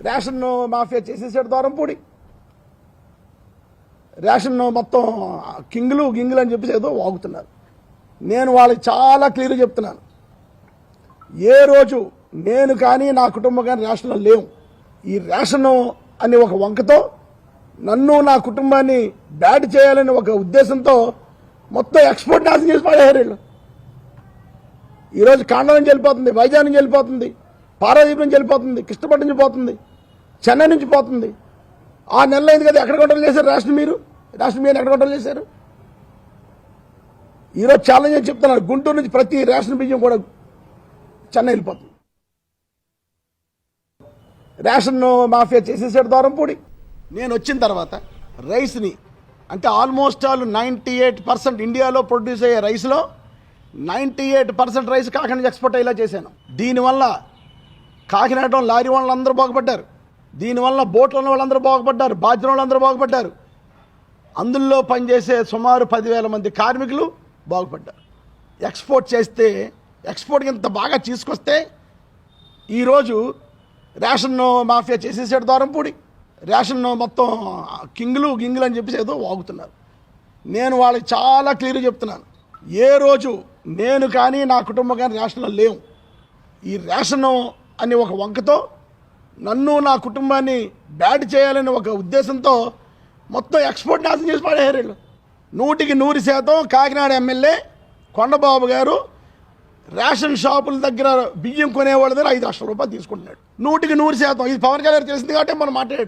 Ration mafia చేసేసాడు Dwarampudi. Ration మొత్తం కింగులు గింగులు అని చెప్పేసి ఏదో వాగుతున్నారు. నేను వాళ్ళకి చాలా క్లియర్గా చెప్తున్నాను, ఏ రోజు నేను కానీ నా కుటుంబం కానీ రేషన్లో లేవు. ఈ రేషన్ అనే ఒక వంకతో నన్ను నా కుటుంబాన్ని బ్యాడ్ చేయాలని ఒక ఉద్దేశంతో మొత్తం ఎక్స్పోర్ట్ నాశనం చేసి పడేయారు వీళ్ళు. ఈరోజు కాండం నుంచి వెళ్ళిపోతుంది, వైజాగ్ నుంచి వెళ్ళిపోతుంది, పారాదీప్ నుంచి వెళ్ళిపోతుంది, కృష్ణపట్నం నుంచి పోతుంది, చెన్నై నుంచి పోతుంది. 6 నెలలు అయింది కదా, ఎక్కడ కంట్రోల్ చేశారు రేషన్ మీరు ఎక్కడ కంట్రోల్ చేశారు? ఈరోజు ఛాలెంజ్ అని చెప్తున్నారు, గుంటూరు నుంచి ప్రతి రేషన్ బియ్యం కూడా చెన్నై వెళ్ళిపోతుంది. రేషన్ మాఫియా చేసేసాడు దూరంపూడి. నేను వచ్చిన తర్వాత రైస్ని అంటే ఆల్మోస్ట్ ఆల్ 98% ఇండియాలో ప్రొడ్యూస్ అయ్యే రైస్లో 98% రైస్ కాకినాడ నుంచి ఎక్స్పోర్ట్ అయ్యేలా చేశాను. దీనివల్ల కాకినాడ లారీ వాళ్ళందరూ బాగుపడ్డారు, దీనివల్ల బోట్లో ఉన్న వాళ్ళందరూ బాగుపడ్డారు, బాధ్యుల వాళ్ళందరూ బాగుపడ్డారు. అందులో పనిచేసే సుమారు 10,000 మంది కార్మికులు బాగుపడ్డారు. ఎక్స్పోర్ట్ చేస్తే ఎక్స్పోర్ట్కి ఇంత బాగా తీసుకొస్తే ఈరోజు రేషన్ మాఫియా చేసేసాడు దూరంపూడి. రేషన్ మొత్తం కింగులు గింగులు అని చెప్పేసి ఏదో వాగుతున్నారు. నేను వాళ్ళకి చాలా క్లియర్గా చెప్తున్నాను, ఏ రోజు నేను కానీ నా కుటుంబం కానీ రేషన్లో లేవు. ఈ రేషన్ అనే ఒక వంకతో నన్ను నా కుటుంబాన్ని బ్యాడ్ చేయాలని ఒక ఉద్దేశంతో మొత్తం ఎక్స్పోర్ట్ నాశనం చేసి పడేయారు వీళ్ళు. 100% కాకినాడ ఎమ్మెల్యే కొండబాబు గారు రేషన్ షాపుల దగ్గర బియ్యం కొనేవాళ్ళ దగ్గర 5 లక్షల రూపాయలు తీసుకుంటున్నాడు. 100% ఇది పవన్ కళ్యాణ్ తెలిసింది కాబట్టి మనం మాట్లాడాడు.